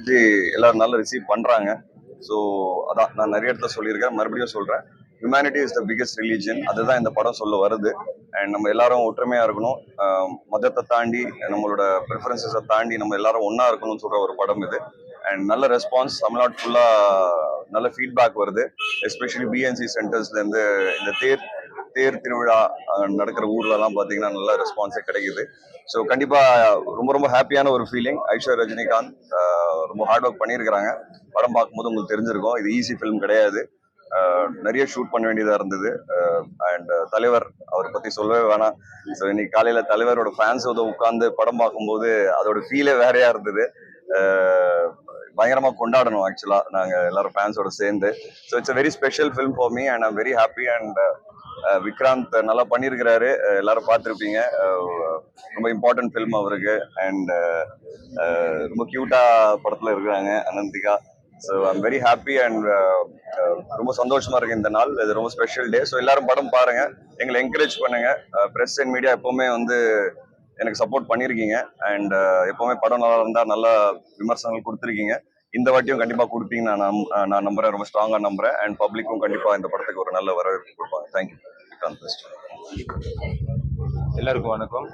தெரிஞ்சு எல்லாரும் நல்லா ரிசீவ் பண்றாங்க. ஸோ அதான் நான் நிறைய இடத்துல சொல்லியிருக்கேன், மறுபடியும் சொல்றேன். Humanity is the biggest religion. அதுதான் இந்த படம் சொல்ல வருது. அண்ட் நம்ம எல்லாரும் ஒற்றுமையா இருக்கணும். மதத்தை தாண்டி நம்மளோட ப்ரிஃபரன்சஸை தாண்டி நம்ம எல்லாரும் ஒன்னா இருக்கணும்னு சொல்ற ஒரு படம் இது. அண்ட் நல்ல ரெஸ்பான்ஸ் தமிழ்நாடு ஃபுல்லா நல்ல ஃபீட்பேக் வருது. எஸ்பெஷலி பிஎன்சி சென்டர்ஸ்ல இருந்து இந்த தேர் திருவிழா நடக்கிற ஊர்ல எல்லாம் பாத்தீங்கன்னா நல்ல ரெஸ்பான்ஸே கிடைக்குது. ஸோ கண்டிப்பா ரொம்ப ரொம்ப ஹாப்பியான ஒரு ஃபீலிங். ஐஸ்வர்யா ரஜினிகாந்த் ரொம்ப ஹார்ட் ஒர்க் பண்ணியிருக்கிறாங்க. படம் பார்க்கும்போது உங்களுக்கு தெரிஞ்சிருக்கும், இது ஈஸி ஃபிலிம் கிடையாது. நிறைய ஷூட் பண்ண வேண்டியதா இருந்தது. அண்ட் தலைவர் அவரை பத்தி சொல்லவே வேணாம். ஸோ இன்னைக்கு காலையில தலைவரோட ஃபேன்ஸோட உட்காந்து படம் பார்க்கும்போது அதோட ஃபீலே வேறையா இருந்தது. பயங்கரமா கொண்டாடணும் ஆக்சுவலா நாங்க எல்லாரும் ஃபேன்ஸோட சேர்ந்து. So it's a very special film for me and I'm very happy. And Vikrant நல்லா பண்ணியிருக்கிறாரு, எல்லாரும் பார்த்துருப்பீங்க. ரொம்ப இம்பார்ட்டன்ட் ஃபிலிம் அவருக்கு. அண்ட் ரொம்ப கியூட்டா படத்துல இருக்கிறாங்க Ananthika. So I'm very happy and ரொம்ப சந்தோஷமா இருக்கு இந்த நாள். இது ரொம்ப ஸ்பெஷல் டே. ஸோ எல்லாரும் படம் பாருங்க, எங்களை என்கரேஜ் பண்ணுங்க. ப்ரெஸ் அண்ட் மீடியா எப்பவுமே எனக்கு சப்போர்ட் பண்ணியிருக்கீங்க. அண்ட் எப்பவுமே படம் நல்லா இருந்தா நல்ல விமர்சனங்கள் கொடுத்துருக்கீங்க. இந்த வாட்டியும் கண்டிப்பா கொடுப்பீங்க நான் நம்புறேன், ரொம்ப ஸ்ட்ராங்கா நம்புறேன். அண்ட் பப்ளிக்கும் கண்டிப்பா இந்த படத்துக்கு ஒரு நல்ல வரவேற்பு கொடுப்பாங்க. தேங்க்யூ. எல்லாருக்கும் வணக்கம்.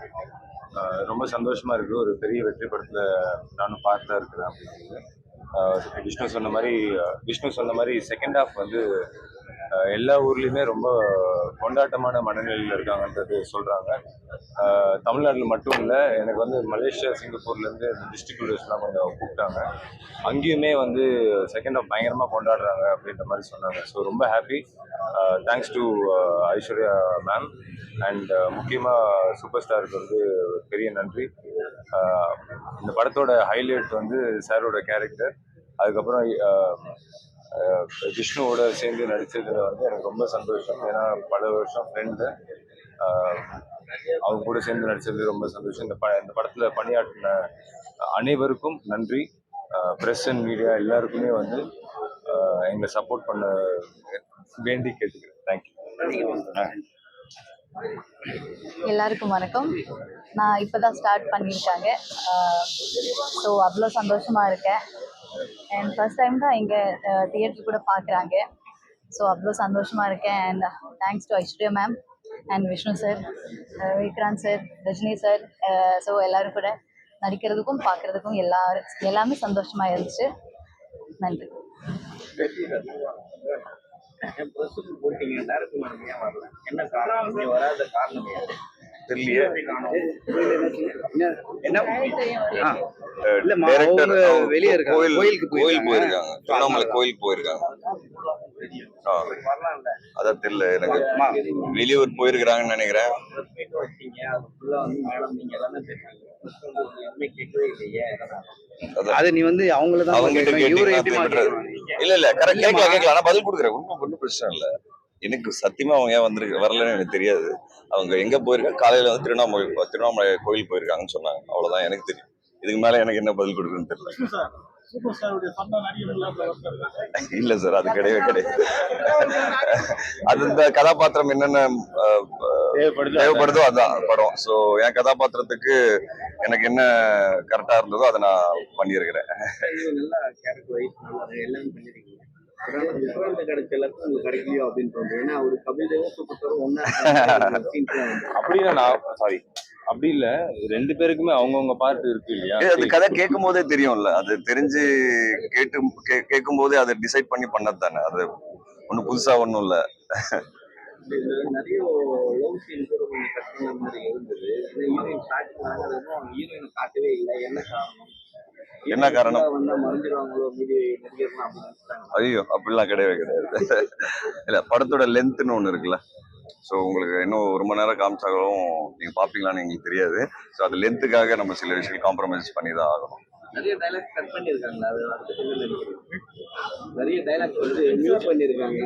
ரொம்ப சந்தோஷமா இருக்கு, ஒரு பெரிய வெற்றி படத்துல நானும் பார்த்து இருக்கிறேன் அப்படிங்கிறது. விஷ்ணு சொன்ன மாதிரி செகண்ட் ஹாஃப் எல்லா ஊர்லேயுமே ரொம்ப கொண்டாட்டமான மனநிலையில் இருக்காங்கன்றது சொல்கிறாங்க. தமிழ்நாட்டில் மட்டும் இல்லை, எனக்கு மலேசியா சிங்கப்பூர்லேருந்து இந்த டிஸ்ட்ரிபியூட்டர்ஸ்லாம் கொஞ்சம் கூப்பிட்டாங்க. அங்கேயுமே செகண்ட் ஹாஃப் பயங்கரமாக கொண்டாடுறாங்க அப்படின்ற மாதிரி சொன்னாங்க. ஸோ ரொம்ப happy. Thanks to Aishwarya ma'am. And முக்கியமாக சூப்பர் ஸ்டாருக்கு பெரிய நன்றி. இந்த படத்தோட ஹைலைட் சாரோட கேரக்டர். அதுக்கப்புறம் விஷ்ணுவோட சேர்ந்து நடித்ததில் எனக்கு ரொம்ப சந்தோஷம். ஏன்னா பல வருஷம் ஃப்ரெண்டு, அவங்க கூட சேர்ந்து நடித்தது ரொம்ப சந்தோஷம். இந்த படத்தில் பணியாற்றின அனைவருக்கும் நன்றி. ப்ரெஸ் அண்ட் மீடியா எல்லாருக்குமே எங்களை சப்போர்ட் பண்ண வேண்டி கேட்டுக்கிறேன். தேங்க்யூ. எல்லாருக்கும் வணக்கம். நான் இப்போ தான் ஸ்டார்ட் பண்ணியிருக்காங்க. ஸோ அவ்வளோ சந்தோஷமாக இருக்கேன். அண்ட் ஃபர்ஸ்ட் டைம் தான் இங்கே தியேட்டர் கூட பார்க்குறாங்க. ஸோ அவ்வளோ சந்தோஷமாக இருக்கேன். And thanks to Aishwarya ma'am and Vishnu sir, Vikrant sir, Rajini sir. So எல்லோரும் கூட நடிக்கிறதுக்கும் பார்க்குறதுக்கும் எல்லாமே சந்தோஷமாக இருந்துச்சு. நன்றி. கோயிலுக்கு போயிருக்காங்க, திருவண்ணாமலை கோயிலுக்கு போயிருக்காங்க. அதான் தெரியல எனக்கு, வெளியூர் போயிருக்கிறாங்கன்னு நினைக்கிறேன். அது நீ இல்ல கரெக்ட் கேட்கலாம், பதில் கொடுக்குறேன். ஒன்றும் பிரச்சனை இல்லை. எனக்கு சத்தியமா அவங்க ஏன் வரலன்னு எனக்கு தெரியாது. அவங்க எங்க போயிருக்காங்க, காலையில திருவண்ணாமலை கோயில் போயிருக்காங்கன்னு சொன்னாங்க. அவ்வளவுதான் எனக்கு தெரியும். இதுக்கு மேல எனக்கு என்ன பதில் கொடுக்குறதுன்னு தெரியல. இல்ல சார், அது கிடையாது. அது இந்த கதாபாத்திரம் என்னென்ன தேவைப்படுதோ அதான் படம். ஸோ என் கதாபாத்திரத்துக்கு எனக்கு என்ன கரெக்டா இருந்ததோ அதை நான் பண்ணியிருக்கிறேன். அப்படி இல்ல, ரெண்டு பேருக்குமே அவங்கவுங்க பார்ட் இருக்கு இல்லையா? அது கதை கேட்கும் போதே தெரியும்ல, அது தெரிஞ்சு கேட்கும் போதே அதை டிசைட் பண்ணி பண்ணது தானே. அது ஒன்னும் புதுசா ஒன்னும் இல்ல. நிறைய என்ன காரணம்? ஐயோ, அப்படிலாம் கிடையவே கிடையாது. இல்ல, படத்தோட லென்த்னு ஒண்ணு இருக்குல்ல. ஸோ உங்களுக்கு இன்னும் 1 மணி நேரம் காமிச்சாலும் நீங்க பாப்பீங்களான்னு எங்களுக்கு தெரியாது. ஸோ அது லென்த்துக்காக நம்ம சில விஷயம் காம்ப்ரமைஸ் பண்ணி தான் ஆகணும். நிறைய டைலாக்ஸ் கட் பண்ணிருக்காங்களா? நிறைய டைலாக்ஸ் மியூட் பண்ணிருக்காங்க.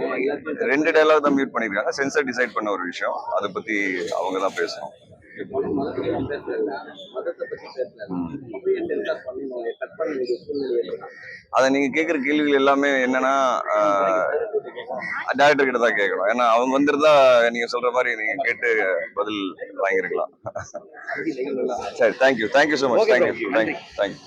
2 டைலாக் தான் மியூட் பண்ணிருக்காங்க. சென்சர் டிசைட் பண்ண ஒரு விஷயம், அதை பத்தி அவங்க தான் பேசணும். அதை நீங்க கேட்குற கேள்விகள் எல்லாமே என்னன்னா டைரக்டர் கிட்ட தான் கேட்கணும். ஏன்னா அவங்க வந்திருந்தா நீங்க சொல்ற மாதிரி நீங்க கேட்டு பதில் வாங்கிருக்கலாம். சரி, தேங்க்யூ ஸோ மச். தேங்க்யூ.